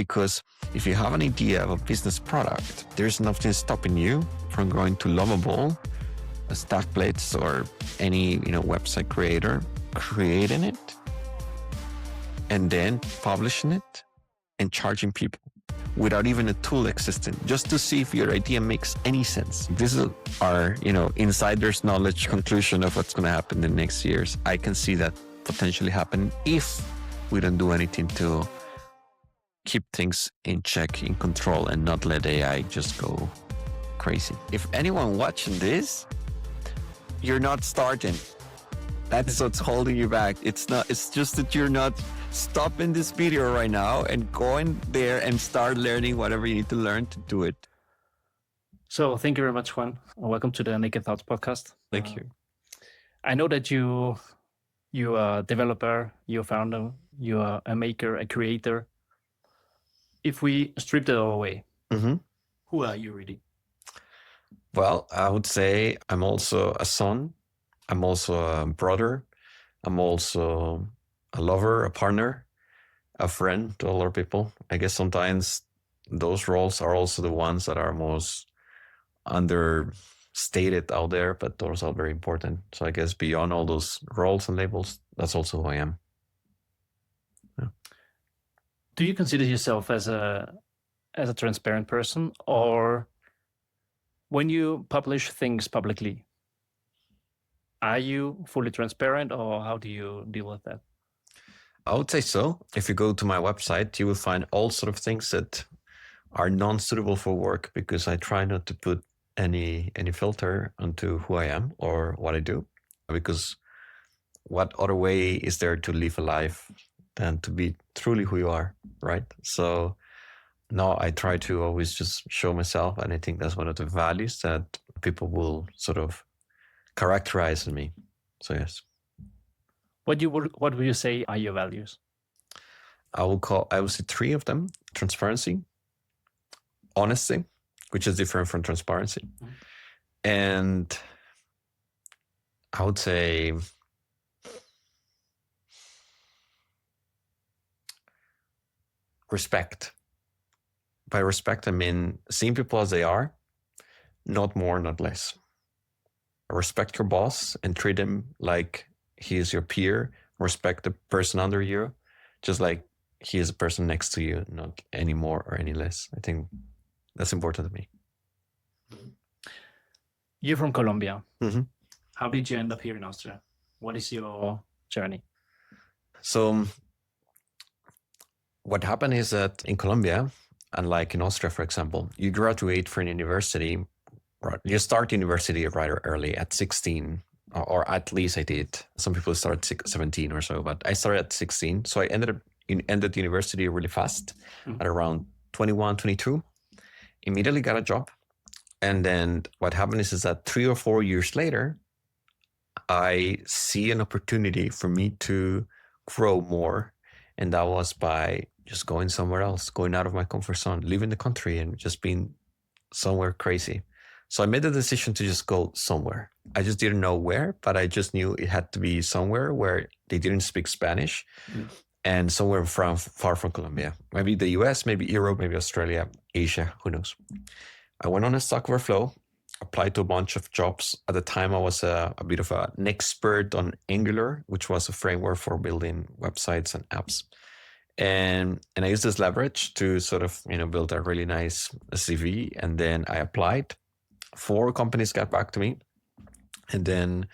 because if you have an idea of a business product, there's nothing stopping you from going to Lovable, Stackblades, or any website creator, creating it, and then publishing it and charging people without even a tool existing, just to see if your idea makes any sense. This is our, insider's knowledge conclusion of what's going to happen in the next years. I can see that potentially happen if we don't do anything to keep things in check, in control, and not let AI just go crazy. If anyone watching this, you're not starting. That's what's holding you back. It's just that you're not stopping this video right now and going there and start learning whatever you need to learn to do it. So thank you very much, Juan. Welcome to the Naked Thoughts podcast. Thank you. I know that you are a developer, you're a founder, you are a maker, a creator. If we strip that all away, who are you really? Well, I would say I'm also a son. I'm also a brother. I'm also a lover, a partner, a friend to other people. I guess sometimes those roles are also the ones that are most understated out there, but those are very important. So I guess beyond all those roles and labels, that's also who I am. Yeah. Do you consider yourself as a transparent person, or when you publish things publicly, are you fully transparent, or how do you deal with that? I would say so. If you go to my website, you will find all sort of things that are non-suitable for work, because I try not to put any filter onto who I am or what I do, because what other way is there to live a life than to be truly who you are, right? So now I try to always just show myself, and I think that's one of the values that people will sort of characterize in me. So yes. What would you say are your values? I would say three of them: transparency, honesty, which is different from transparency, and I would say respect. By respect, I mean seeing people as they are, not more, not less. Respect your boss and treat him like he is your peer. Respect the person under you, just like he is a person next to you, not any more or any less. I think that's important to me. You're from Colombia. Mm-hmm. How did you end up here in Austria? What is your journey? So what happened is that in Colombia, unlike in Austria, for example, you graduate from university, you start university rather early at 16, or at least I did. Some people start at 17 or so, but I started at 16. So I ended university really fast at around 21, 22. Immediately got a job. And then what happened is that 3 or 4 years later, I see an opportunity for me to grow more. And that was by just going somewhere else, going out of my comfort zone, leaving the country and just being somewhere crazy. So I made the decision to just go somewhere. I just didn't know where, but I just knew it had to be somewhere where they didn't speak Spanish and somewhere far from Colombia. Maybe the US, maybe Europe, maybe Australia, Asia, who knows. I went on a Stack Overflow, applied to a bunch of jobs. At the time, I was a bit of an expert on Angular, which was a framework for building websites and apps. And I used this leverage to sort of, build a really nice CV. And then I applied. 4 companies got back to me. And then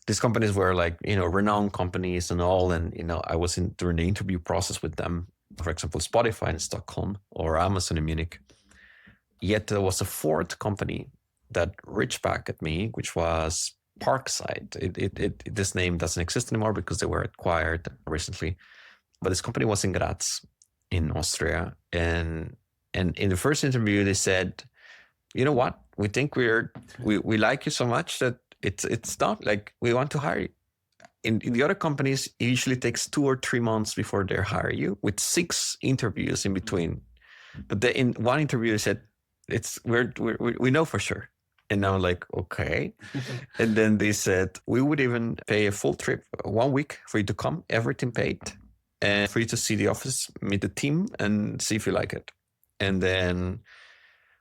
these companies were like, renowned companies and all. And, I was during the interview process with them, for example, Spotify in Stockholm or Amazon in Munich. Yet there was a 4th company that reached back at me, which was Parkside. This name doesn't exist anymore because they were acquired recently. But this company was in Graz in Austria. And in the first interview, they said, you know what? We think we like you so much that it's not like we want to hire you. In the other companies, it usually takes 2 or 3 months before they hire you, with 6 interviews in between. But in one interview, they said, we know for sure. And I'm like, okay. And then they said, we would even pay a full trip, 1 week for you to come, everything paid. and for you to see the office, meet the team, and see if you like it. And then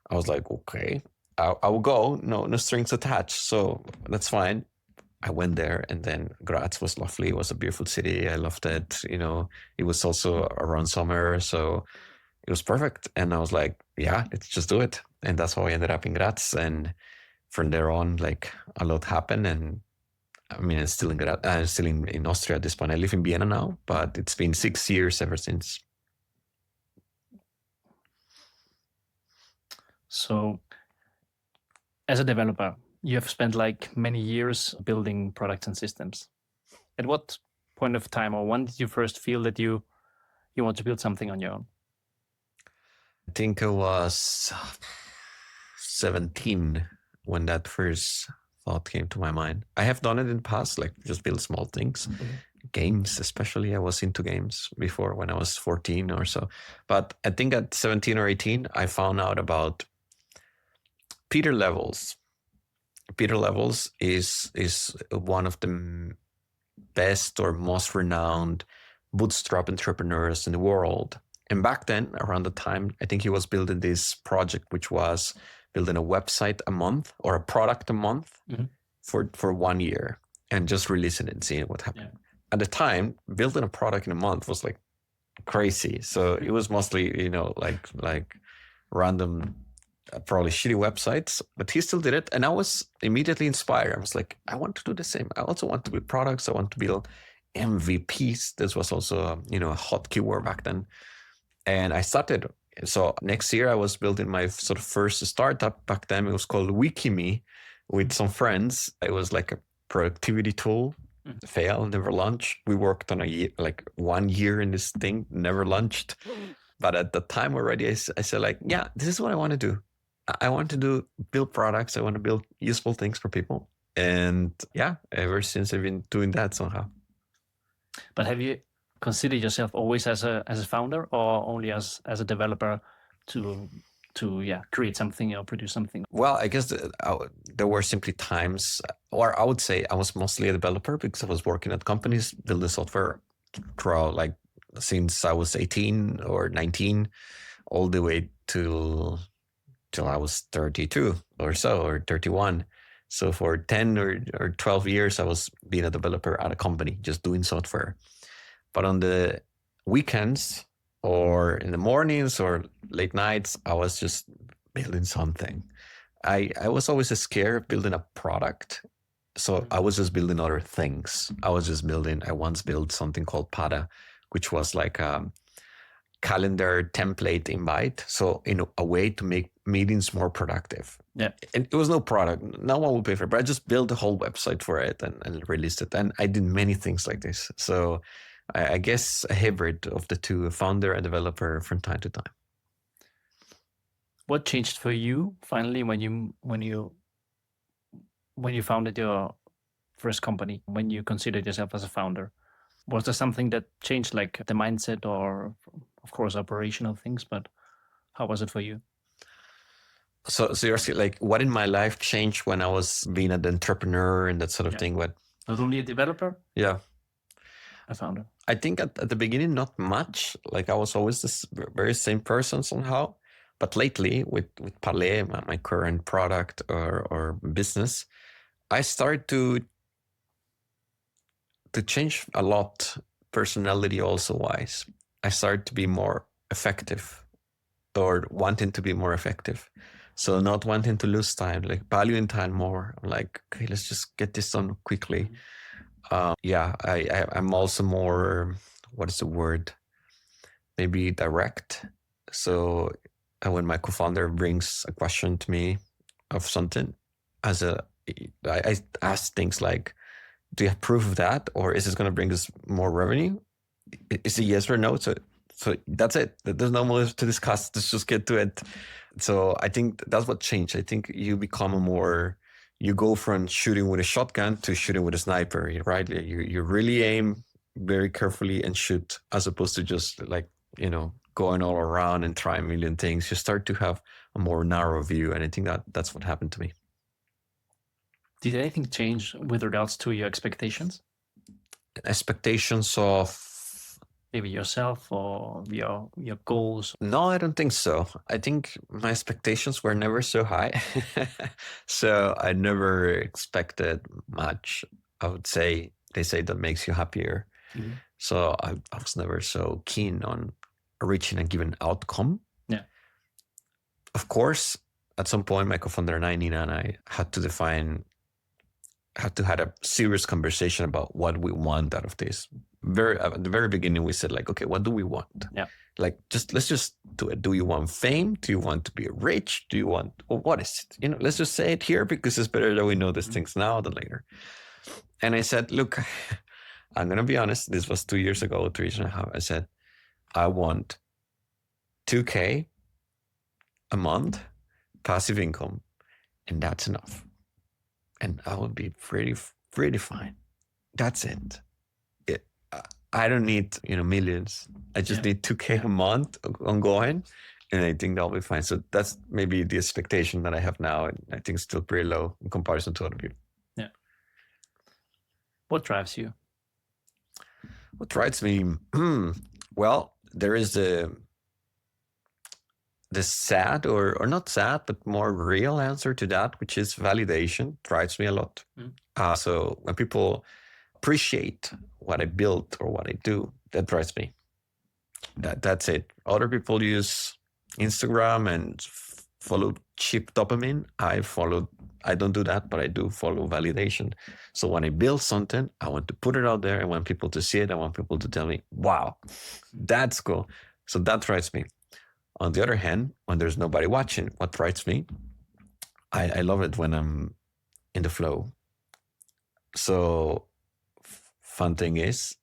I was like, okay, I will go. No strings attached. So that's fine. I went there, and then Graz was lovely. It was a beautiful city. I loved it. It was also around summer, so it was perfect. And I was like, yeah, let's just do it. And that's how I ended up in Graz. And from there on, like, a lot happened. And I mean, I'm still in Austria at this point. I live in Vienna now, but it's been 6 years ever since. So as a developer, you have spent like many years building products and systems. At what point of time, or when did you first feel that you want to build something on your own? I think I was 17 when that first thought came to my mind. I have done it in the past, like just build small things. Games, especially. I was into games before when I was 14 or so. But I think at 17 or 18, I found out about Peter Levels. Peter Levels is one of the best or most renowned bootstrap entrepreneurs in the world. And back then, around the time, I think he was building this project, which was building a website a month or a product a month for 1 year and just releasing it and seeing what happened. Yeah. At the time, building a product in a month was like crazy. So it was mostly, like random, probably shitty websites, but he still did it. And I was immediately inspired. I was like, I want to do the same. I also want to build products. I want to build MVPs. This was also, a hot keyword back then. And I started. So next year I was building my sort of first startup. Back then it was called Wikime with some friends. It was like a productivity tool. Fail, never launched. We worked on 1 year in this thing, never launched. But at the time already, I said like, yeah, this is what I want to do. I want to build products. I want to build useful things for people. And yeah, ever since I've been doing that somehow. But have you considered yourself always as a founder, or only as a developer to create something or produce something? Well, I guess there were simply times, or I would say I was mostly a developer because I was working at companies, building software throughout, like, since I was 18 or 19, all the way till I was 32 or so, or 31. So for 10 or 12 years, I was being a developer at a company, just doing software. But on the weekends or in the mornings or late nights, I was just building something. I was always scared of building a product. So I was just building other things. I once built something called Pada, which was like a calendar template invite. So in a way to make meetings more productive. Yeah. And it was no product. No one would pay for it, but I just built a whole website for it and released it. And I did many things like this. So I guess a hybrid of the two, a founder and developer from time to time. What changed for you finally when you founded your first company, when you considered yourself as a founder? Was there something that changed, like the mindset or, of course, operational things, but how was it for you? So you're asking, like, what in my life changed when I was being an entrepreneur and that sort of thing? What? Not only a developer? Yeah. A founder. I think at the beginning, not much. Like, I was always this very same person somehow. But lately, with Parlai, my current product or business, I started to change a lot, personality also wise. I started to be more effective, or wanting to be more effective. So not wanting to lose time, like valuing time more. Like, okay, let's just get this done quickly. I'm also more, what is the word? Maybe direct. So when my co-founder brings a question to me of something, I ask things like, do you have proof of that? Or is this going to bring us more revenue? Is it yes or no? So that's it. There's no more to discuss. Let's just get to it. So I think that's what changed. I think you you go from shooting with a shotgun to shooting with a sniper, right? You really aim very carefully and shoot, as opposed to just going all around and try a million things. You start to have a more narrow view. And I think that's what happened to me. Did anything change with regards to your expectations? Expectations of? maybe yourself or your goals? No, I don't think so. I think my expectations were never so high. So I never expected much. I would say they say that makes you happier. Mhm. So I was never so keen on reaching a given outcome. Yeah. Of course, at some point, my co-founder Nina and I had to had a serious conversation about what we want out of this. At the very beginning, we said like, okay, what do we want? Yeah. Like, let's just do it. Do you want fame? Do you want to be rich? Do you want, well, what is it? Let's just say it here because it's better that we know these things now than later. And I said, look, I'm going to be honest. This was 2 years ago, 3 years and a half. I said, I want 2K a month passive income, and that's enough. And I would be pretty fine. That's it. I don't need, millions. I just need 2K a month ongoing, and I think that'll be fine. So that's maybe the expectation that I have now, and I think it's still pretty low in comparison to other people. Yeah. What drives you? What drives me? Well, there is the sad or not sad, but more real answer to that, which is validation drives me a lot. So when people appreciate what I built or what I do, that drives me. That's it. Other people use Instagram and follow cheap dopamine. I don't do that, but I do follow validation. So when I build something, I want to put it out there. I want people to see it. I want people to tell me, wow, that's cool. So that drives me. On the other hand, when there's nobody watching, what drives me, I love it when I'm in the flow. So fun thing is,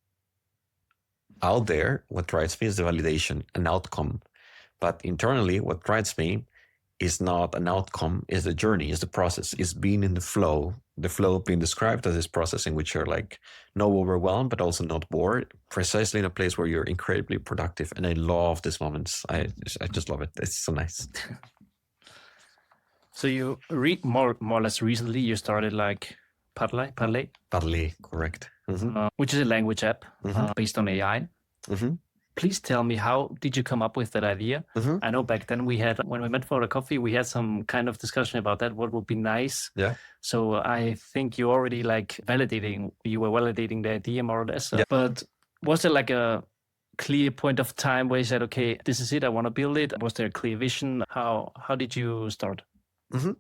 out there, what drives me is the validation, an outcome. But internally, what drives me is not an outcome, is the journey, is the process, is being in the flow. The flow being described as this process in which you're like no overwhelmed, but also not bored, precisely in a place where you're incredibly productive. And I love these moments. I just love it. It's so nice. So you more or less recently, you started like Parlay, correct. which is a language app based on AI. Please tell me, how did you come up with that idea? I know back then when we met for a coffee, we had some kind of discussion about that. What would be nice? Yeah. So I think you already you were validating the idea more or less. Yeah. But was there like a clear point of time where you said, okay, this is it, I want to build it? Was there a clear vision? How did you start?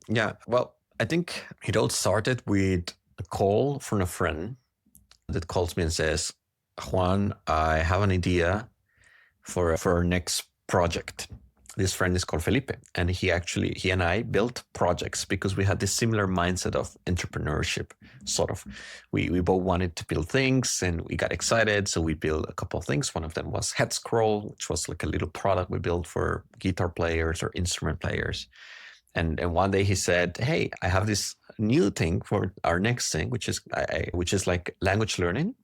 Yeah. Well, I think it all started with a call from a friend that calls me and says, Juan, I have an idea for our next project. This friend is called Felipe, and he and I built projects because we had this similar mindset of entrepreneurship, sort of. We both wanted to build things, and we got excited, so we built a couple of things. One of them was Head Scroll, which was like a little product we built for guitar players or instrument players. And one day he said, hey, I have this new thing for our next thing, which is like language learning.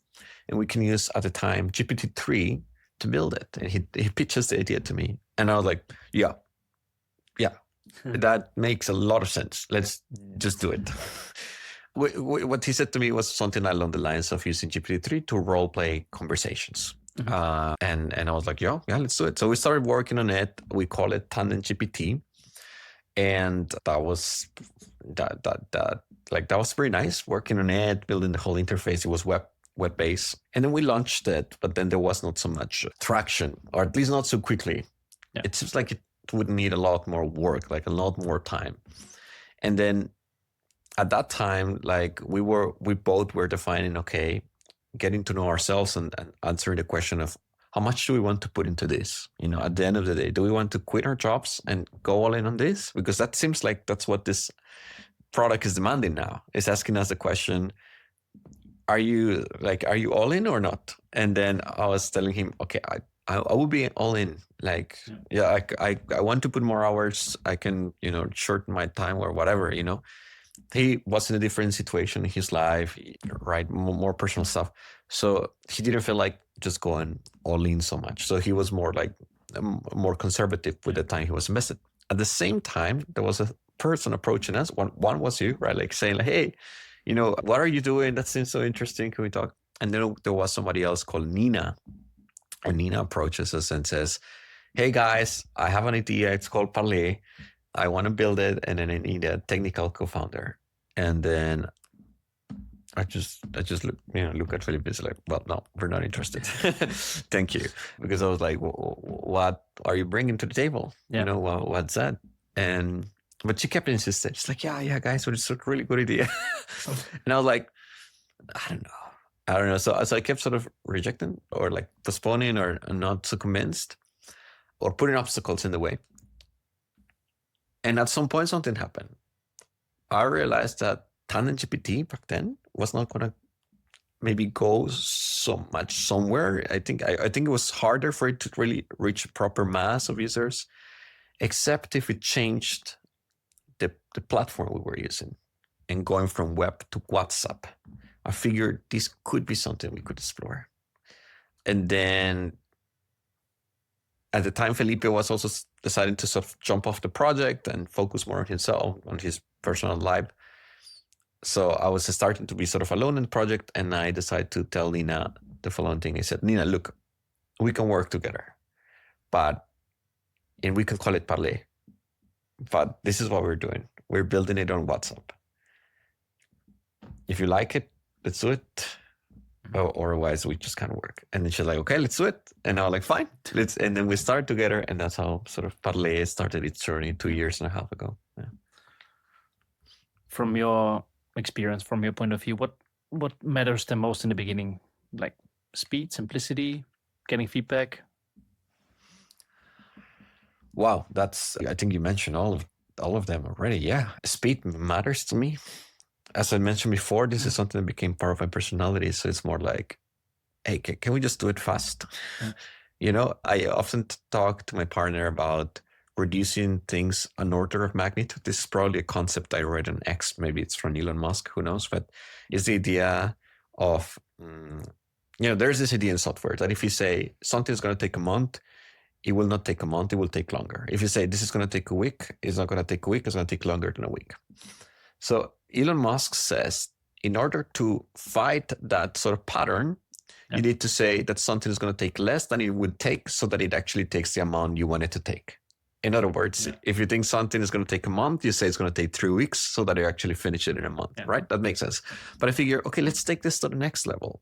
And we can use, at the time, GPT-3 to build it. And he pitches the idea to me. And I was like, yeah, that makes a lot of sense. Let's just do it. What he said to me was something along the lines of using GPT-3 to role play conversations. And I was like, yeah, let's do it. So we started working on it. We call it Tandem GPT. And that was that was pretty nice, working on it, building the whole interface. It was web-based. And then we launched it, but then there was not so much traction, or at least not so quickly. Yeah. It seems like it would need a lot more work, like a lot more time. And then at that time, like we both were defining, okay, getting to know ourselves and answering the question of how much do we want to put into this? At the end of the day, do we want to quit our jobs and go all in on this? Because that seems like that's what this product is demanding now. It's asking us the question, are you all in or not? And then I was telling him, okay, I will be all in. Like, I want to put more hours. I can, shorten my time or whatever, He was in a different situation in his life, right? More personal stuff. So he didn't feel like just going all in so much. So he was more like more conservative with the time he was invested. At the same time, there was a person approaching us. One was you, right? Like saying, like, hey, what are you doing? That seems so interesting. Can we talk? And then there was somebody else called Nina. And Nina approaches us and says, hey guys, I have an idea. It's called Parlay. I want to build it, and then I need a technical co-founder. And then I just look at Felipe and say like, well, no, we're not interested. Thank you. Because I was like, what are you bringing to the table? Yeah. What's that? But she kept insisting. She's like, yeah, guys, it's a really good idea. And I was like, I don't know. So I kept sort of rejecting or like postponing or not so convinced or putting obstacles in the way. And at some point, something happened. I realized that Tandem GPT back then was not going to maybe go so much somewhere. I think it was harder for it to really reach a proper mass of users, except if it changed the platform we were using and going from web to WhatsApp. I figured this could be something we could explore. And then at the time, Felipe was also deciding to sort of jump off the project and focus more on himself, on his personal life. So I was starting to be sort of alone in the project, and I decided to tell Nina the following thing. I said, Nina, look, we can work together, and we can call it Parlay, but this is what we're doing. We're building it on WhatsApp. If you like it, let's do it. Or otherwise we just can't work. And then she's like, okay, let's do it. And I was like, fine. And then we started together, and that's how sort of Parlay started its journey 2.5 years ago. Yeah. From your experience, from your point of view, what matters the most in the beginning? Like speed, simplicity, getting feedback? Wow, I think you mentioned all of them already. Yeah, speed matters to me. As I mentioned before, this is something that became part of my personality. So it's more like, hey, can we just do it fast? Yeah. I often talk to my partner about reducing things an order of magnitude. This is probably a concept I read on X. Maybe it's from Elon Musk, who knows? But it's the idea of, there's this idea in software that if you say something's going to take a month, it will not take a month, it will take longer. If you say this is going to take a week, it's not going to take a week, it's going to take longer than a week. So Elon Musk says, in order to fight that sort of pattern, you need to say that something is going to take less than it would take so that it actually takes the amount you want it to take. In other words, if you think something is going to take a month, you say it's going to take 3 weeks so that you actually finish it in a month, right? That makes sense. But I figure, okay, let's take this to the next level.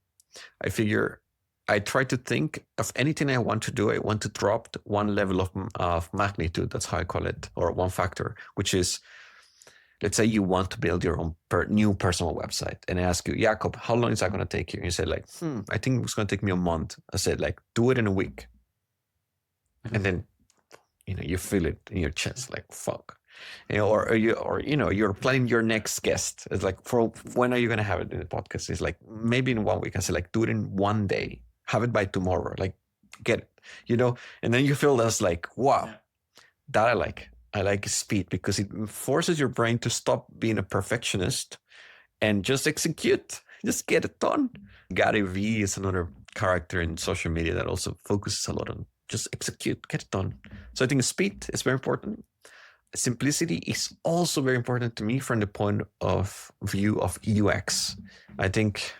I try to think of anything I want to do. I want to drop one level of magnitude. That's how I call it, or one factor, which is, let's say you want to build your own new personal website. And I ask you, Jakob, how long is that going to take you? And you say like, I think it's going to take me a month. I said like, do it in a week. And then, you feel it in your chest, like, fuck. You're planning your next guest. It's like, for when are you going to have it in the podcast? It's like, maybe in 1 week. I say like, do it in 1 day. Have it by tomorrow. Like, get it, and then you feel that's like, wow, that I like. I like speed because it forces your brain to stop being a perfectionist and just execute, just get it done. Gary Vee is another character in social media that also focuses a lot on just execute, get it done. So I think speed is very important. Simplicity is also very important to me from the point of view of UX. I think,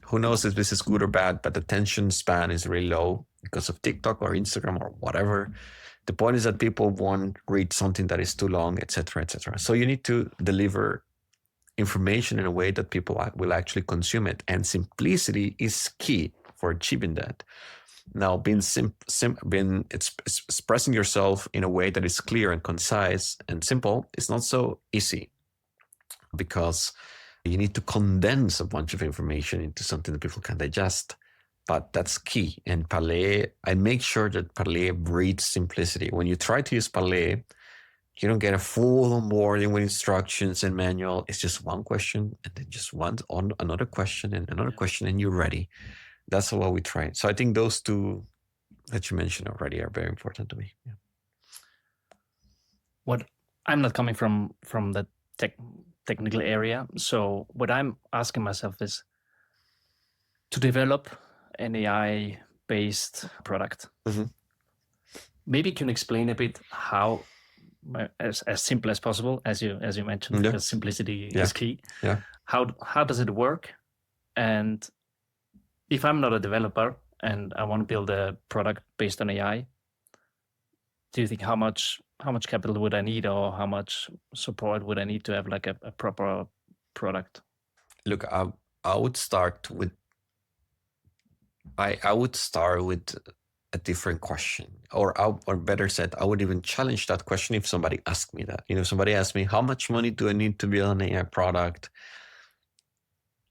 who knows if this is good or bad, but attention span is really low because of TikTok or Instagram or whatever. The point is that people won't read something that is too long, etc., etc. So you need to deliver information in a way that people will actually consume it. And simplicity is key for achieving that. Now, expressing yourself in a way that is clear and concise and simple is not so easy, because you need to condense a bunch of information into something that people can digest. But that's key. And Parlay, I make sure that Parlay breeds simplicity. When you try to use Parlay, you don't get a full onboarding with instructions and manual. It's just one question and then just another question and another question, and you're ready. That's what we try. So I think those two that you mentioned already are very important to me. Yeah. What I'm not coming from the technical area. So what I'm asking myself is to develop an AI-based product. Mm-hmm. Maybe you can explain a bit how, as simple as possible, as you mentioned, because simplicity is key. Yeah. How does it work? And if I'm not a developer and I want to build a product based on AI, do you think how much capital would I need, or how much support would I need to have like a proper product? Look, I would start with I would start with a different question, or better said, I would even challenge that question if somebody asked me that. If somebody asked me, how much money do I need to build an AI product?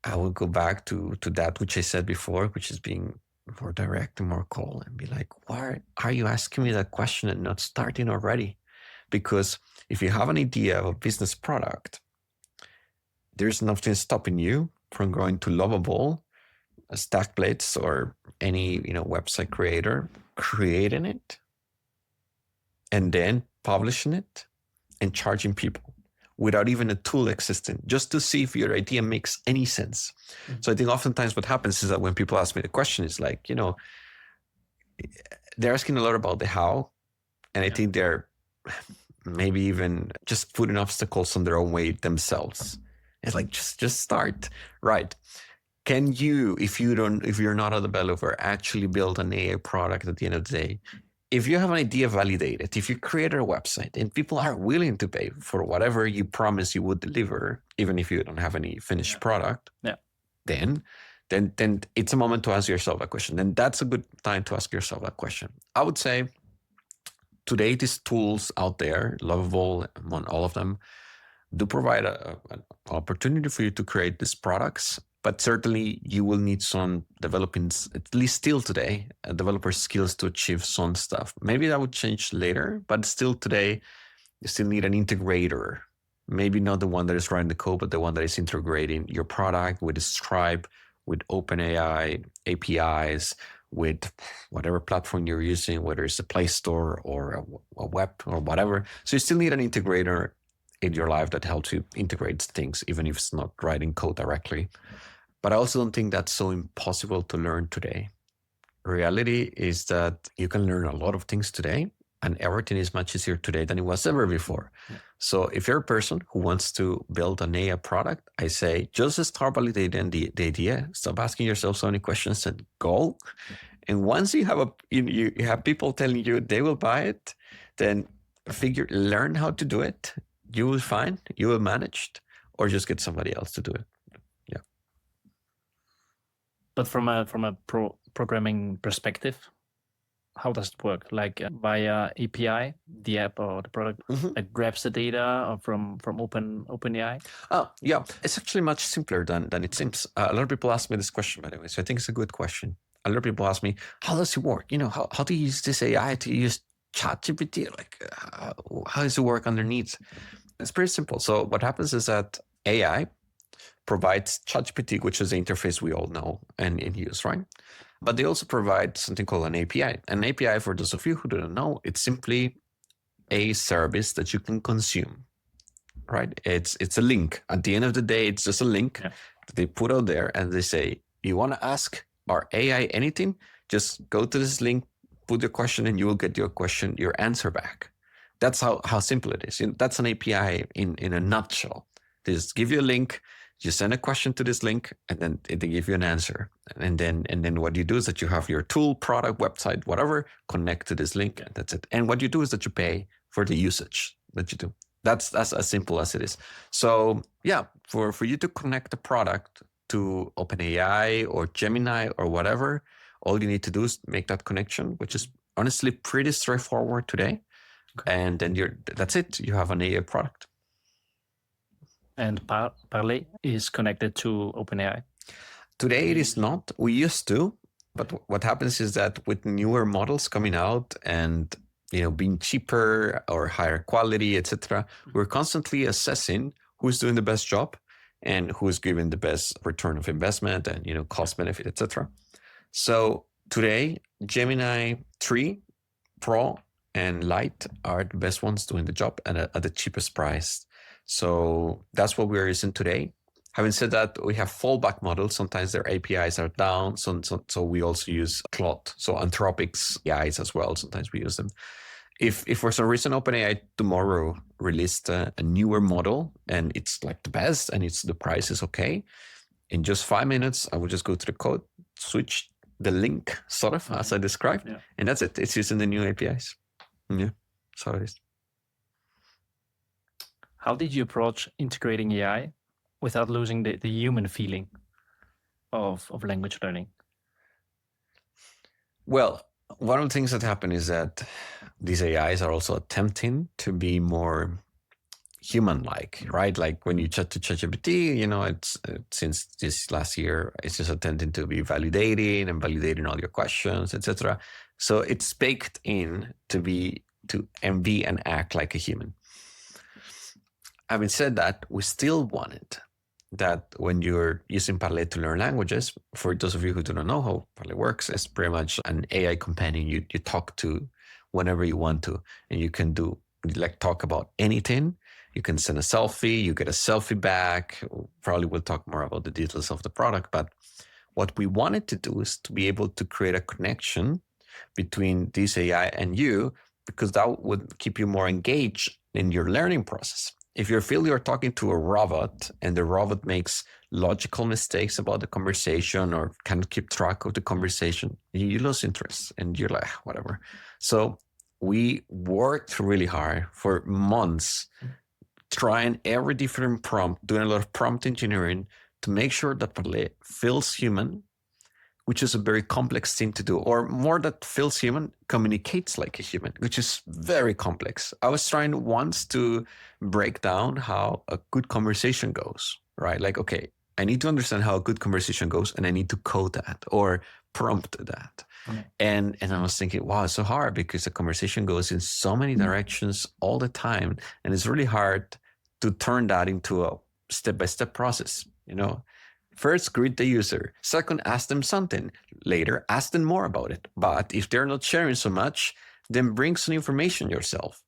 I would go back to that which I said before, which is being more direct and more cold, and be like, why are you asking me that question and not starting already? Because if you have an idea of a business product, there's nothing stopping you from going to Lovable, Stackblades, or any website creator, creating it, and then publishing it and charging people without even a tool existing, just to see if your idea makes any sense. Mm-hmm. So I think oftentimes what happens is that when people ask me the question, it's like, they're asking a lot about the how, and I think they're maybe even just putting obstacles on their own way themselves. It's like, just start, right? Can you, if you're not a developer, actually build an AI product at the end of the day? If you have an idea validated, if you create a website and people are willing to pay for whatever you promise you would deliver, even if you don't have any finished product, then it's a moment to ask yourself a question. And that's a good time to ask yourself a question. I would say today, these tools out there, Lovable, among all of them, do provide an opportunity for you to create these products. But certainly you will need some developing, at least still today, developer skills to achieve some stuff. Maybe that would change later, but still today, you still need an integrator. Maybe not the one that is writing the code, but the one that is integrating your product with Stripe, with OpenAI, APIs, with whatever platform you're using, whether it's a Play Store or a web or whatever. So you still need an integrator in your life that helps you integrate things, even if it's not writing code directly. But I also don't think that's so impossible to learn today. Reality is that you can learn a lot of things today, and everything is much easier today than it was ever before. Yeah. So if you're a person who wants to build an AI product, I say just start validating the idea, stop asking yourself so many questions, and go. And once you have you have people telling you they will buy it, then learn how to do it. You will find, you will manage, or just get somebody else to do it. Yeah. But from a programming perspective, how does it work? Like via API, the app or the product it grabs the data from OpenAI? Oh, yeah. It's actually much simpler than it seems. A lot of people ask me this question, by the way, so I think it's a good question. A lot of people ask me, how does it work? How do you use this AI? Do you use ChatGPT? Like, how does it work underneath? It's pretty simple. So what happens is that AI provides ChatGPT, which is the interface we all know and use, right? But they also provide something called an API. An API, for those of you who don't know, it's simply a service that you can consume, right? It's a link. At the end of the day, it's just a link that they put out there, and they say, you want to ask our AI anything? Just go to this link, put your question, and you will get your answer back. That's how simple it is. That's an API in a nutshell. They just give you a link, you send a question to this link, and then they give you an answer. And then what you do is that you have your tool, product, website, whatever, connect to this link, and that's it. And what you do is that you pay for the usage that you do. That's as simple as it is. So yeah, for you to connect the product to OpenAI or Gemini or whatever, all you need to do is make that connection, which is honestly pretty straightforward today. Okay. And then that's it. You have an AI product. And Parlay is connected to OpenAI? Today it is not. We used to, but what happens is that with newer models coming out and being cheaper or higher quality, etc., we're constantly assessing who's doing the best job and who's giving the best return of investment and cost benefit, etc. So today, Gemini 3 Pro and Lite are the best ones doing the job and at the cheapest price. So that's what we're using today. Having said that, we have fallback models. Sometimes their APIs are down. So we also use Claude. So Anthropic's APIs as well. Sometimes we use them. If for some reason OpenAI tomorrow released a newer model and it's like the best and the price is okay, in just 5 minutes, I will just go to the code, switch the link, sort of, as I described. Yeah. And that's it. It's using the new APIs. Yeah, so it is. How did you approach integrating AI without losing the human feeling of language learning? Well, one of the things that happen is that these AIs are also attempting to be more human-like, right? Like when you chat to ChatGPT, it's since this last year, it's just attempting to be validating all your questions, etc. So it's baked in to be and act like a human. Having said that, we still wanted that when you're using Parlay to learn languages, for those of you who do not know how Parlay works, it's pretty much an AI companion you talk to whenever you want to, and you can talk about anything. You can send a selfie, you get a selfie back. Probably we'll talk more about the details of the product, but what we wanted to do is to be able to create a connection between this AI and you, because that would keep you more engaged in your learning process. If you feel you're talking to a robot and the robot makes logical mistakes about the conversation or can't keep track of the conversation, you lose interest and you're like, whatever. So we worked really hard for months, trying every different prompt, doing a lot of prompt engineering to make sure that Parlay feels human, which is a very complex thing to do, or more that feels human, communicates like a human, which is very complex. I was trying once to break down how a good conversation goes, right? Like, okay, I need to understand how a good conversation goes and I need to code that or prompt that. Okay. And I was thinking, wow, it's so hard because the conversation goes in so many directions all the time. And it's really hard to turn that into a step-by-step process, First, greet the user. Second, ask them something. Later, ask them more about it. But if they're not sharing so much, then bring some information yourself.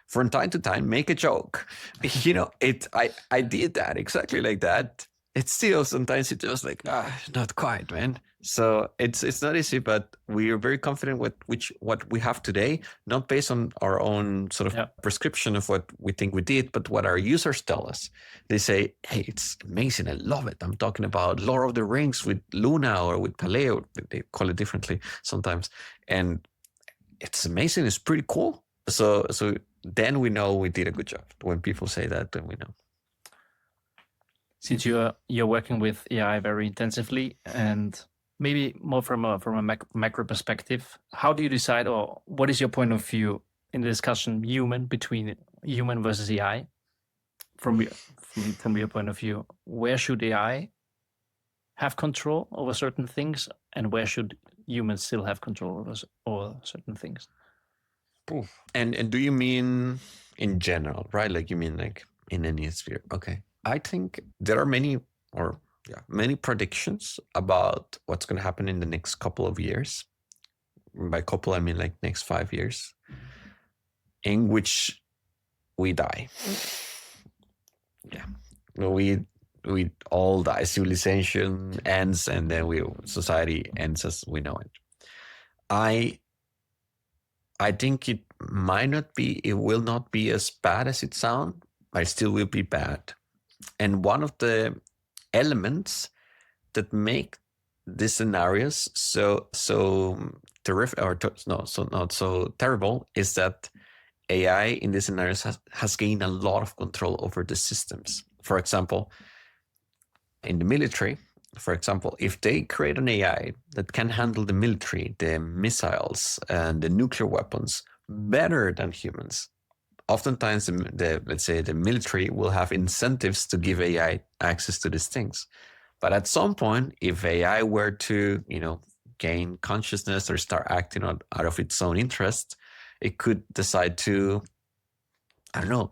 From time to time, make a joke. I did that exactly like that. It's still sometimes it's just like, not quite, man. So it's not easy, but we are very confident with what we have today, not based on our own sort of prescription of what we think we did, but what our users tell us. They say, hey, it's amazing. I love it. I'm talking about Lord of the Rings with Luna or with Parlay, or they call it differently sometimes. And it's amazing. It's pretty cool. So then we know we did a good job. When people say that, then we know. Since you're working with AI very intensively and maybe more from a macro perspective, how do you decide, or what is your point of view in the discussion between human versus AI? From your point of view, where should AI have control over certain things, and where should humans still have control over certain things? And do you mean in general, right? Like you mean like in any sphere? Okay. I think there are many predictions about what's going to happen in the next couple of years. By couple, I mean like next 5 years, in which we die. Yeah, we all die. Civilization ends, and then society ends as we know it. I think it will not be as bad as it sounds, but it still will be bad. And one of the elements that make these scenarios so terrific, or not so terrible, is that AI in these scenarios has gained a lot of control over the systems. For example, in the military, if they create an AI that can handle the military, the missiles, and the nuclear weapons better than humans, oftentimes let's say the military will have incentives to give AI access to these things. But at some point, if AI were to, gain consciousness or start acting out of its own interest, it could decide to,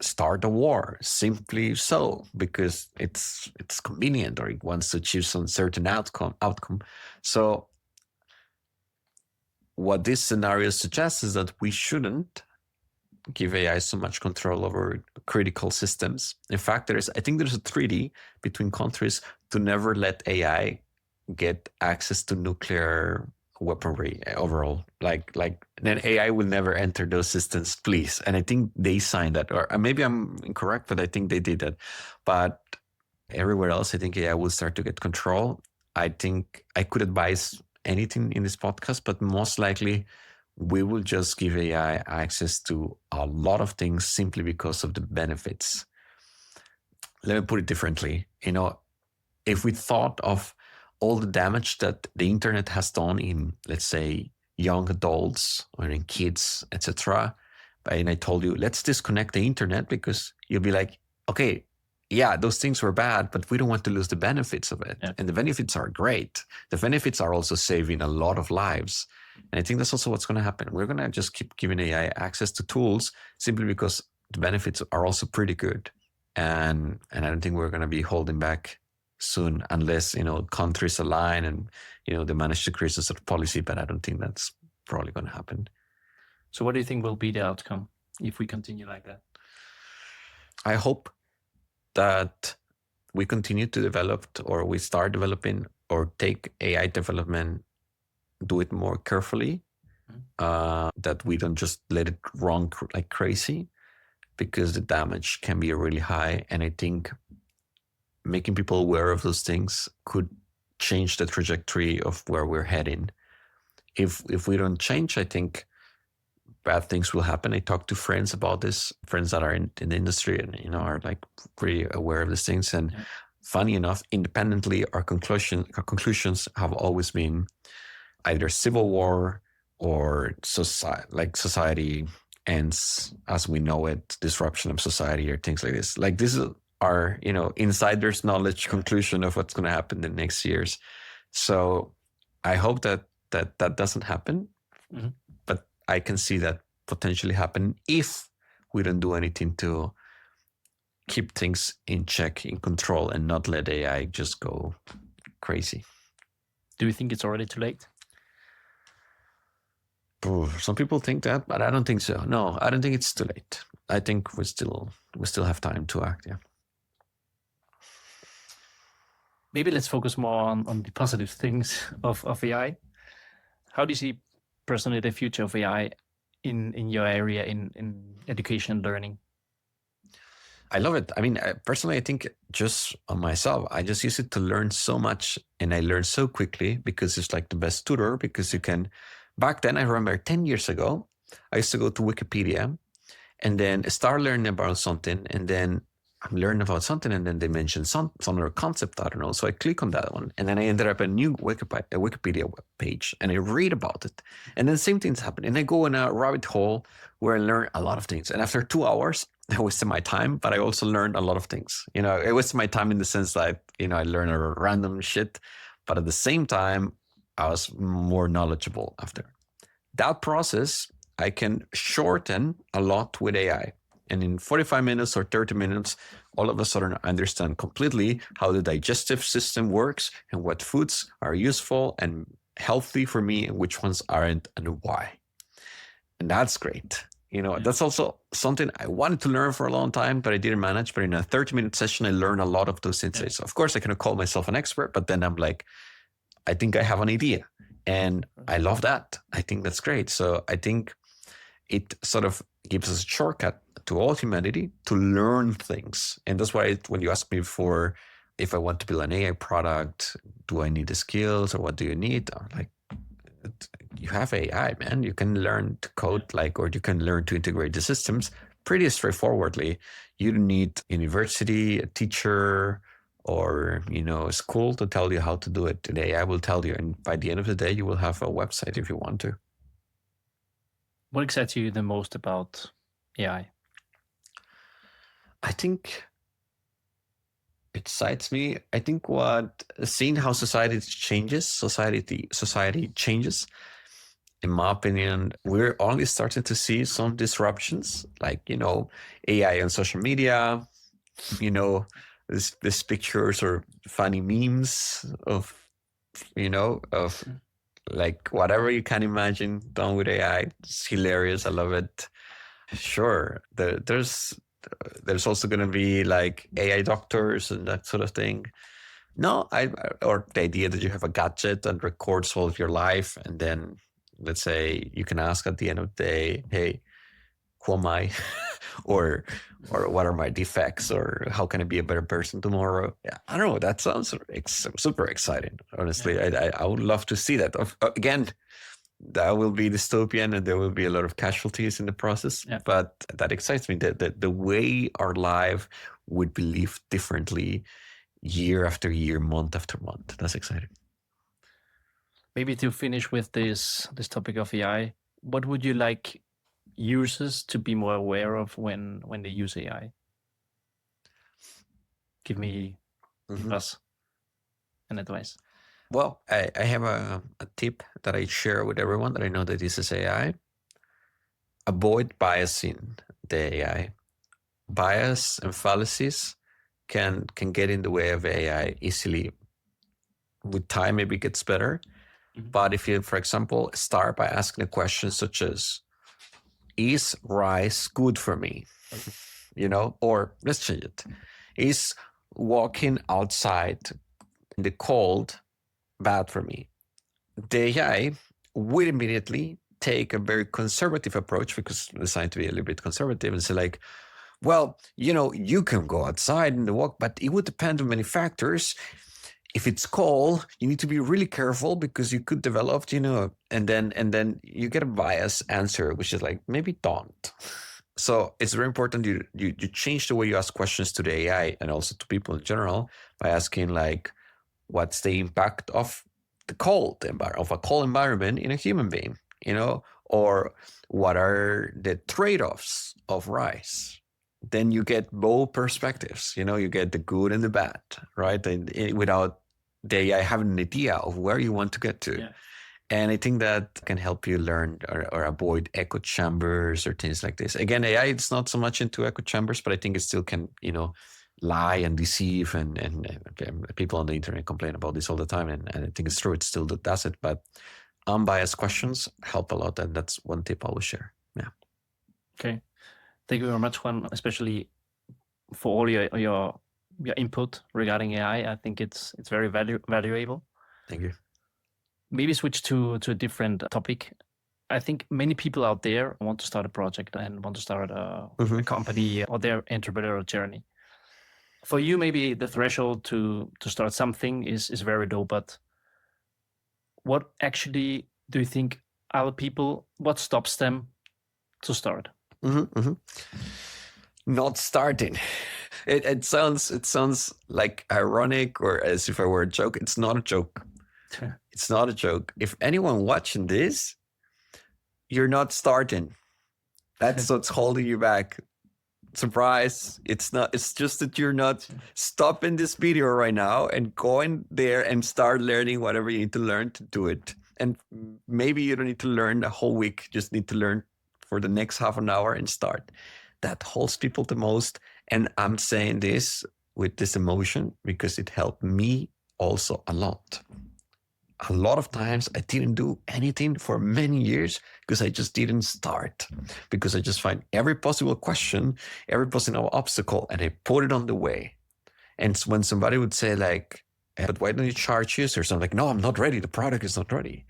start a war simply so because it's convenient, or it wants to achieve some certain outcome. So what this scenario suggests is that we shouldn't give AI so much control over critical systems. In fact, I think there's a treaty between countries to never let AI get access to nuclear weaponry overall. Like then AI will never enter those systems, please. And I think they signed that, or maybe I'm incorrect, but I think they did that. But everywhere else, I think AI will start to get control. I think I could advise anything in this podcast, but most likely we will just give AI access to a lot of things simply because of the benefits. Let me put it differently. If we thought of all the damage that the internet has done in, let's say, young adults or in kids, etc., and I told you, let's disconnect the internet, because you'll be like, okay, yeah, those things were bad, but we don't want to lose the benefits of it. Yeah. And the benefits are great. The benefits are also saving a lot of lives. And I think that's also what's going to happen. We're going to just keep giving AI access to tools simply because the benefits are also pretty good. And I don't think we're going to be holding back soon unless, countries align and, they manage to create a sort of policy, but I don't think that's probably going to happen. So what do you think will be the outcome if we continue like that? I hope that we continue to develop, or we start developing, or take AI development, do it more carefully, that we don't just let it run like crazy, because the damage can be really high. And I think making people aware of those things could change the trajectory of where we're heading. If we don't change, I think bad things will happen. I talked to friends about this, friends that are in the industry and, are like pretty aware of these things. And funny enough, independently, our conclusions have always been either civil war or society ends as we know it, disruption of society, or things like this. Like, this is our, insiders' knowledge conclusion of what's going to happen in the next years. So I hope that doesn't happen. Mm-hmm. But I can see that potentially happen if we don't do anything to keep things in check, in control, and not let AI just go crazy. Do you think it's already too late? Some people think that, but I don't think so. No, I don't think it's too late. I think we still have time to act. Yeah. Maybe let's focus more on the positive things of AI. How do you see personally the future of AI in your area, in education and learning? I love it. I mean, personally, I think just on myself, I just use it to learn so much, and I learn so quickly because it's like the best tutor, because you can. Back then, I remember 10 years ago, I used to go to Wikipedia and then start learning about something, and then I'm learning about something, and then they mention some other concept, I don't know. So I click on that one, and then I ended up a new Wikipedia web page, and I read about it. And then same things happen. And I go in a rabbit hole where I learn a lot of things. And after 2 hours, I wasted my time, but I also learned a lot of things. I wasted my time in the sense that, I learned a random shit, but at the same time, I was more knowledgeable after. That process, I can shorten a lot with AI. And in 45 minutes or 30 minutes, all of a sudden I understand completely how the digestive system works and what foods are useful and healthy for me and which ones aren't and why. And that's great. That's also something I wanted to learn for a long time, but I didn't manage. But in a 30-minute session, I learned a lot of those insights. Of course, I cannot call myself an expert, but then I'm like, I think I have an idea, and I love that. I think that's great. So I think it sort of gives us a shortcut to all humanity to learn things. And that's why when you ask me for if I want to build an AI product, do I need the skills or what do you need? I'm like, you have AI, man. You can learn to code or you can learn to integrate the systems pretty straightforwardly. You don't need university, a teacher, or a school to tell you how to do it. Today I will tell you, and by the end of the day you will have a website if you want to. What excites you the most about AI? I think it excites me. I think seeing how society changes. In my opinion, we're only starting to see some disruptions, like AI on social media, this pictures or funny memes of like whatever you can imagine done with AI. It's hilarious. I love it. Sure. There's also going to be like AI doctors and that sort of thing. No, or the idea that you have a gadget that records all of your life, and then let's say you can ask at the end of the day, hey, who am I? Or or what are my defects, or how can I be a better person tomorrow? Yeah, I don't know. That sounds super exciting. Honestly, I would love to see that. Again, that will be dystopian, and there will be a lot of casualties in the process. Yeah. But that excites me. That the way our life would be lived differently, year after year, month after month. That's exciting. Maybe to finish with this topic of AI, what would you like users to be more aware of when they use AI? Give us an advice. Well, I have a tip that I share with everyone that I know that this is AI. Avoid biasing the AI. Bias and fallacies can get in the way of AI easily. With time, maybe it gets better. But if you, for example, start by asking a question such as, is rice good for me? Or let's change it. Is walking outside in the cold bad for me? The AI would immediately take a very conservative approach, because it's designed to be a little bit conservative, and say like, well, you can go outside and walk, but it would depend on many factors. If it's cold, you need to be really careful because you could develop, and then you get a biased answer, which is like, maybe don't. So it's very important you change the way you ask questions to the AI and also to people in general by asking like, what's the impact of the cold environment in a human being, or what are the trade-offs of rice? Then you get both perspectives, you get the good and the bad, right? And without the AI having an idea of where you want to get to. Yeah. And I think that can help you learn or avoid echo chambers or things like this. Again, AI, it's not so much into echo chambers, but I think it still can, lie and deceive. And people on the internet complain about this all the time. And I think it's true, it still does it. But unbiased questions help a lot. And that's one tip I will share. Yeah. Okay. Thank you very much, Juan, especially for all your input regarding AI. I think it's very valuable. Thank you. Maybe switch to a different topic. I think many people out there want to start a project and want to start a company or their entrepreneurial journey. For you, maybe the threshold to start something is very low, but what actually do you think other people, what stops them to start? Not starting. It sounds like ironic, or as if I were a joke. It's not a joke. It's not a joke. If anyone watching this, you're not starting. That's what's holding you back. Surprise. It's not. It's just that you're not stopping this video right now and going there and start learning whatever you need to learn to do it. And maybe you don't need to learn the whole week. Just need to learn for the next half an hour and start. That holds people the most. And I'm saying this with this emotion because it helped me also a lot. A lot of times I didn't do anything for many years because I just didn't start, because I just find every possible question, every possible obstacle, and I put it on the way. And when somebody would say like, but why don't you charge users? I'm like, no, I'm not ready. The product is not ready.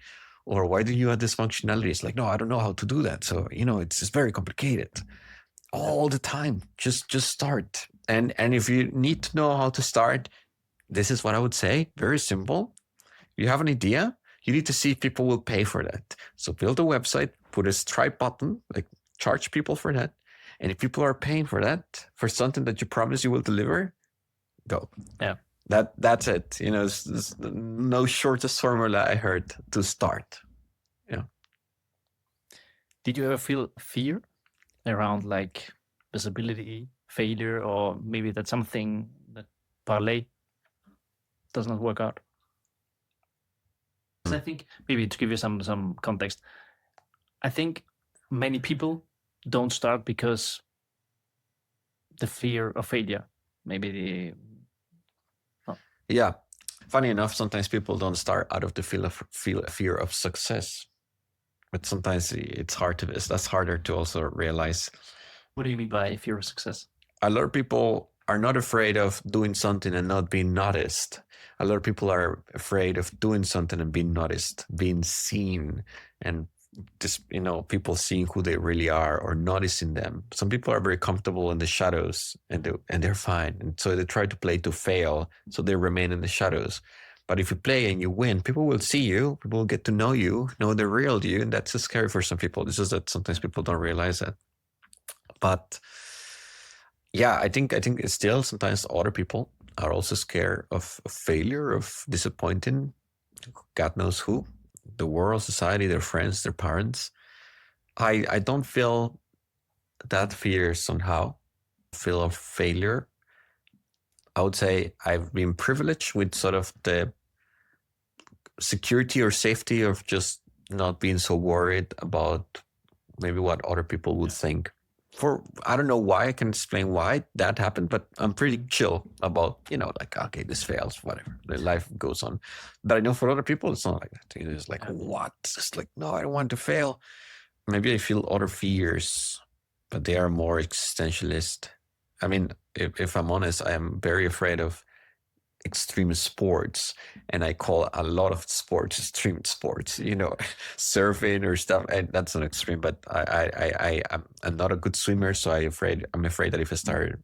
Or why do you have this functionality? It's like, no, I don't know how to do that. So, it's just very complicated. All the time, just start. And if you need to know how to start, this is what I would say. Very simple. You have an idea, you need to see if people will pay for that. So build a website, put a Stripe button, like charge people for that. And if people are paying for that, for something that you promise you will deliver, go. Yeah. That's it. It's no shortest formula I heard to start. Yeah. Did you ever feel fear around like visibility, failure, or maybe that something that Parlay does not work out? I think maybe to give you some context, I think many people don't start because the fear of failure. Maybe Yeah. Funny enough, sometimes people don't start out of the fear of success, but sometimes it's hard to. That's harder to also realize. What do you mean by fear of success? A lot of people are not afraid of doing something and not being noticed. A lot of people are afraid of doing something and being noticed, being seen, and just, people seeing who they really are or noticing them. Some people are very comfortable in the shadows and they're fine. And so they try to play to fail. So they remain in the shadows. But if you play and you win, people will see you, people will get to know you, know the real you. And that's just scary for some people. It's just that sometimes people don't realize that. But yeah, I think it's still sometimes other people are also scared of failure, of disappointing God knows who, the world, society, their friends, their parents. I don't feel that fear somehow, feel of failure. I would say I've been privileged with sort of the security or safety of just not being so worried about maybe what other people would think. I don't know why, I can explain why that happened, but I'm pretty chill about, like, okay, this fails, whatever. Life goes on. But I know for other people, it's not like that. It's like, what? It's like, no, I don't want to fail. Maybe I feel other fears, but they are more existentialist. I mean, if I'm honest, I am very afraid of extreme sports, and I call a lot of sports extreme sports, surfing or stuff. And that's not extreme, but I'm not a good swimmer, so I'm afraid that if I start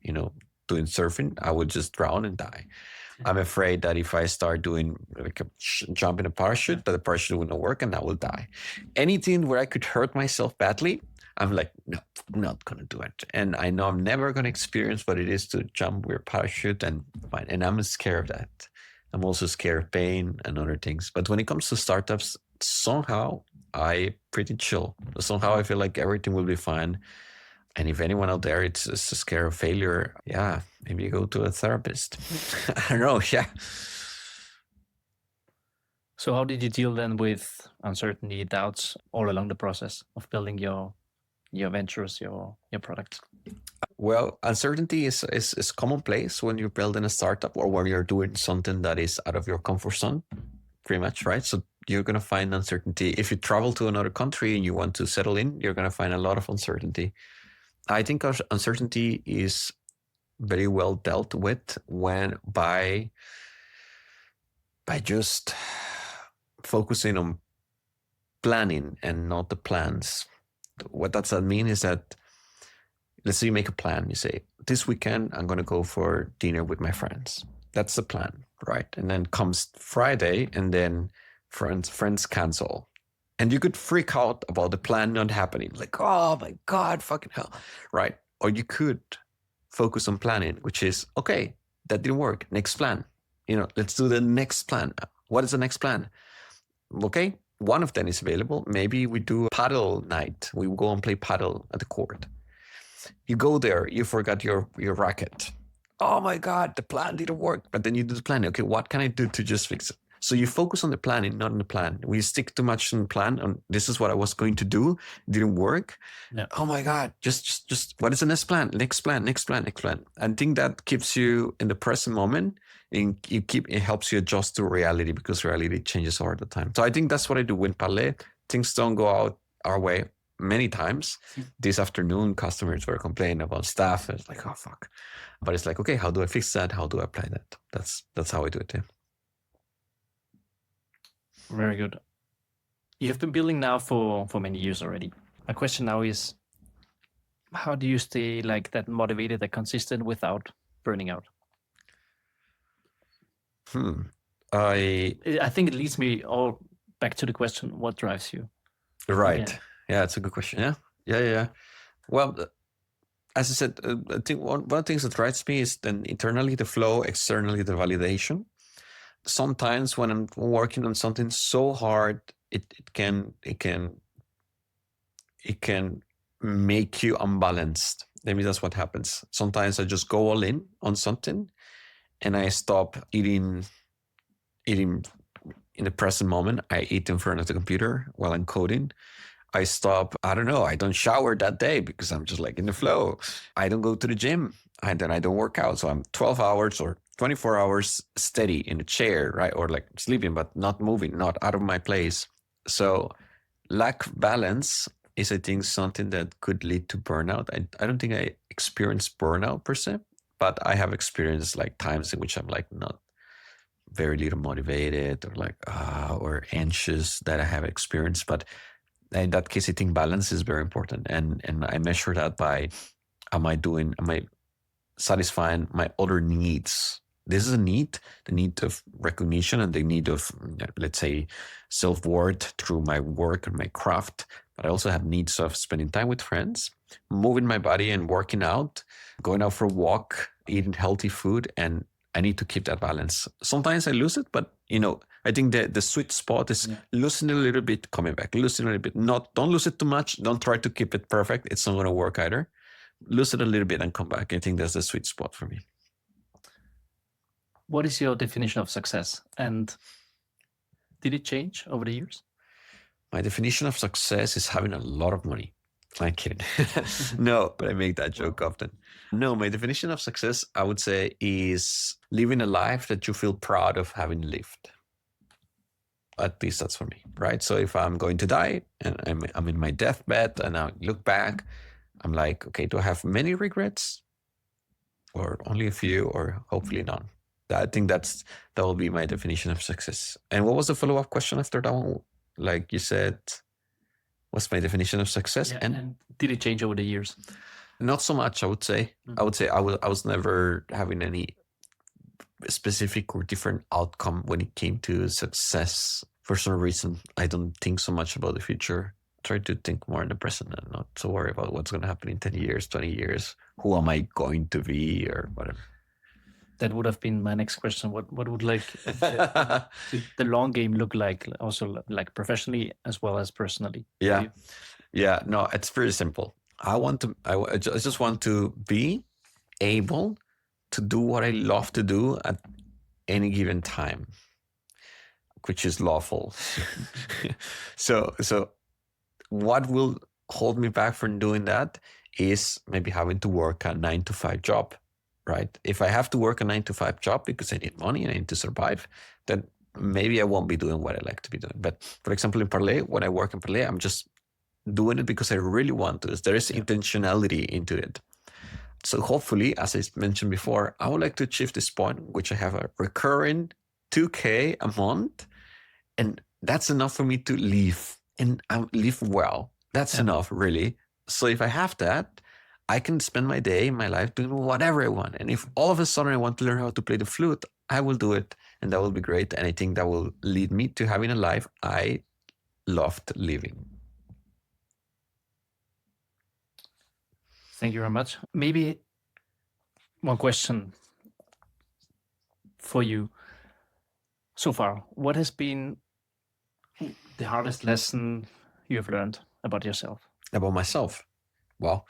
doing surfing, I would just drown and die. I'm afraid that if I start doing like jump in a parachute, that the parachute will not work and I will die. Anything where I could hurt myself badly, I'm like, no, I'm not going to do it. And I know I'm never going to experience what it is to jump with a parachute, and I'm scared of that. I'm also scared of pain and other things. But when it comes to startups, somehow I pretty chill. Somehow I feel like everything will be fine. And if anyone out there it's a scare of failure, yeah, maybe you go to a therapist. I don't know, yeah. So how did you deal then with uncertainty, doubts all along the process of building your ventures, your products? Well, uncertainty is commonplace when you're building a startup or when you're doing something that is out of your comfort zone, pretty much, right? So you're going to find uncertainty. If you travel to another country and you want to settle in, you're going to find a lot of uncertainty. I think uncertainty is very well dealt with by just focusing on planning and not the plans. What does that mean is that, let's say you make a plan. You say, this weekend, I'm going to go for dinner with my friends. That's the plan, right? And then comes Friday, and then friends cancel. And you could freak out about the plan not happening. Like, oh my God, fucking hell, right? Or you could focus on planning, which is, okay, that didn't work. Next plan. Let's do the next plan. What is the next plan? Okay, one of them is available. Maybe we do a paddle night. We go and play paddle at the court. You go there, you forgot your racket. Oh my God, the plan didn't work. But then you do the plan. Okay, what can I do to just fix it? So you focus on the planning, not on the plan. We stick too much on the plan, on this is what I was going to do. It didn't work. Yeah. Oh my God, just what is the next plan? Next plan. I think that keeps you in the present moment, and it helps you adjust to reality, because reality changes all the time. So I think that's what I do with Parlai. Things don't go out our way many times. This afternoon, customers were complaining about stuff. It's like, oh fuck. But it's like, okay, how do I fix that? How do I apply that? That's how I do it. Yeah. Very good. You've been building now for many years already. My question now is, how do you stay like that motivated and consistent without burning out? I think it leads me all back to the question, what drives you? Right. Again. Yeah, it's a good question. Yeah. Well, as I said, I think one of the things that drives me is then internally the flow, externally the validation. Sometimes when I'm working on something so hard, it can make you unbalanced. Maybe that's what happens. Sometimes I just go all in on something, and I stop eating in the present moment. I eat in front of the computer while I'm coding. I stop, I don't know, I don't shower that day because I'm just like in the flow. I don't go to the gym, and then I don't work out. So I'm 12 hours or 24 hours steady in a chair, right? Or like sleeping, but not moving, not out of my place. So lack of balance is, I think, something that could lead to burnout. I don't think I experienced burnout per se, but I have experienced like times in which I'm like not very little motivated or like, or anxious that I have experienced. But in that case, I think balance is very important. And I measure that by, am I satisfying my other needs? This is a need, the need of recognition and the need of, let's say, self-worth through my work and my craft. But I also have needs of spending time with friends, moving my body and working out, going out for a walk, eating healthy food. And I need to keep that balance. Sometimes I lose it, but I think the sweet spot is losing a little bit, coming back, losing a little bit. Don't lose it too much. Don't try to keep it perfect. It's not going to work either. Lose it a little bit and come back. I think that's the sweet spot for me. What is your definition of success? And did it change over the years? My definition of success is having a lot of money. I'm kidding. No, but I make that joke often. No, my definition of success, I would say, is living a life that you feel proud of having lived. At least that's for me, right? So if I'm going to die and I'm in my deathbed and I look back, I'm like, okay, do I have many regrets or only a few or hopefully none? I think that will be my definition of success. And what was the follow-up question after that one? Like you said, what's my definition of success? Yeah, and did it change over the years? Not so much, I would say. I would say I was never having any specific or different outcome when it came to success. For some reason, I don't think so much about the future. Try to think more in the present and not so worry about what's going to happen in 10 years, 20 years. Who am I going to be or whatever? That would have been my next question. What would like the long game look like, also like professionally as well as personally? Yeah. No, it's pretty simple. I just want to be able to do what I love to do at any given time, which is lawful. So what will hold me back from doing that is maybe having to work a 9-to-5 job. Right? If I have to work a 9-to-5 job because I need money and I need to survive, then maybe I won't be doing what I like to be doing. But for example, in Parlay, when I work in Parlay, I'm just doing it because I really want to. There is intentionality into it. So hopefully, as I mentioned before, I would like to achieve this point, which I have a recurring 2K a month. And that's enough for me to live and live well. That's enough, really. So if I have that, I can spend my day, my life doing whatever I want. And if all of a sudden I want to learn how to play the flute, I will do it. And that will be great. And I think that will lead me to having a life I loved living. Thank you very much. Maybe one question for you so far. What has been the hardest lesson you have learned about yourself? About myself? Well,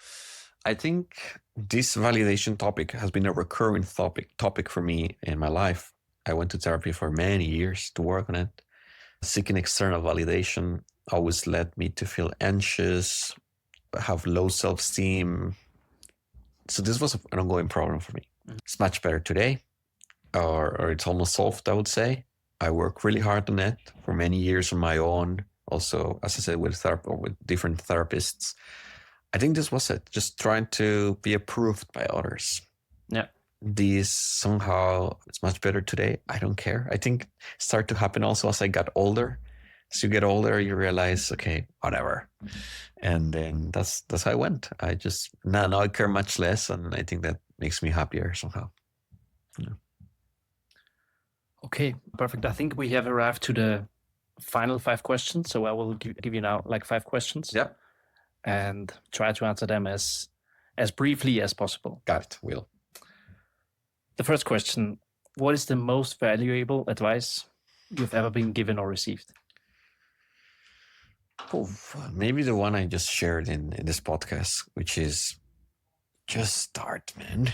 I think this validation topic has been a recurring topic for me in my life. I went to therapy for many years to work on it. Seeking external validation always led me to feel anxious, have low self-esteem. So this was an ongoing problem for me. It's much better today, or it's almost solved, I would say. I work really hard on it for many years on my own. Also, as I said, with different therapists. I think this was it, just trying to be approved by others. Yeah. This somehow, it's much better today. I don't care. I think it started to happen also as I got older. As you get older, you realize, okay, whatever. And then that's how I went. I just, now I care much less. And I think that makes me happier somehow. Yeah. Okay, perfect. I think we have arrived to the final 5 questions. So I will give you now like 5 questions. Yeah. And try to answer them as briefly as possible. Got it. Will. The first question, what is the most valuable advice you've ever been given or received? Oh, maybe the one I just shared in this podcast, which is just start, man.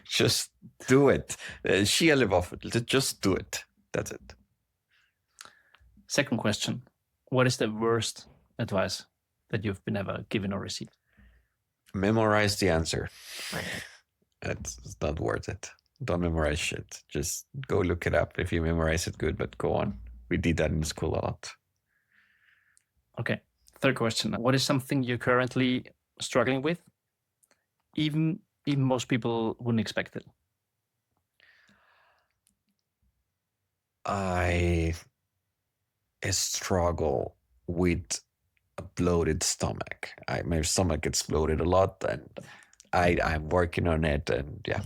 Just do it. I live off it. Just do it. That's it. Second question, what is the worst advice that you've been ever given or received? Memorize the answer. It's not worth it. Don't memorize shit. Just go look it up. If you memorize it, good, but go on. We did that in school a lot. Okay. Third question, what is something you're currently struggling with? Even most people wouldn't expect it. I struggle with a bloated stomach. My stomach gets bloated a lot, and I'm working on it. And yeah.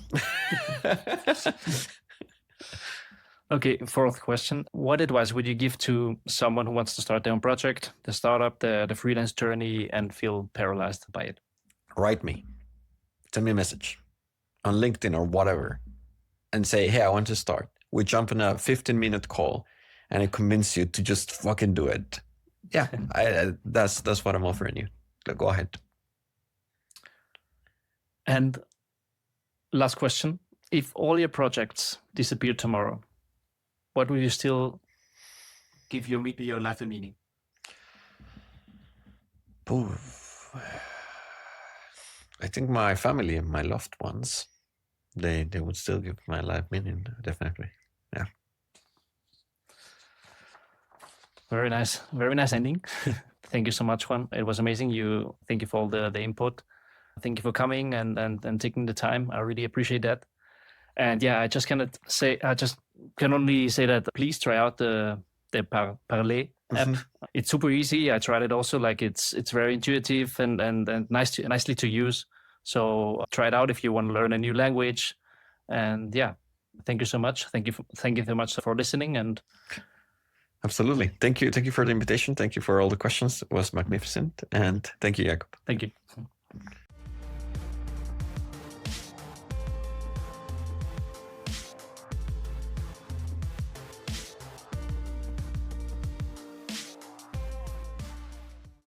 Okay, fourth question. What advice would you give to someone who wants to start their own project, the startup, the freelance journey, and feel paralyzed by it? Write me. Send me a message on LinkedIn or whatever and say, hey, I want to start. We jump in a 15-minute call and I convince you to just fucking do it. Yeah, that's what I'm offering you. Go ahead. And last question. If all your projects disappear tomorrow, what will you still give your life a meaning? I think my family and my loved ones, they would still give my life meaning, definitely. Yeah. Very nice ending. Thank you so much, Juan. It was amazing. Thank you for all the input. Thank you for coming and taking the time. I really appreciate that. And yeah, I just can only say that please try out the Parlai app. It's super easy. I tried it also. Like it's very intuitive and nicely to use. So try it out if you want to learn a new language. And yeah, thank you so much. Thank you so much for listening. And absolutely, thank you for the invitation. Thank you for all the questions. It was magnificent. And thank you, Jakob. Thank you.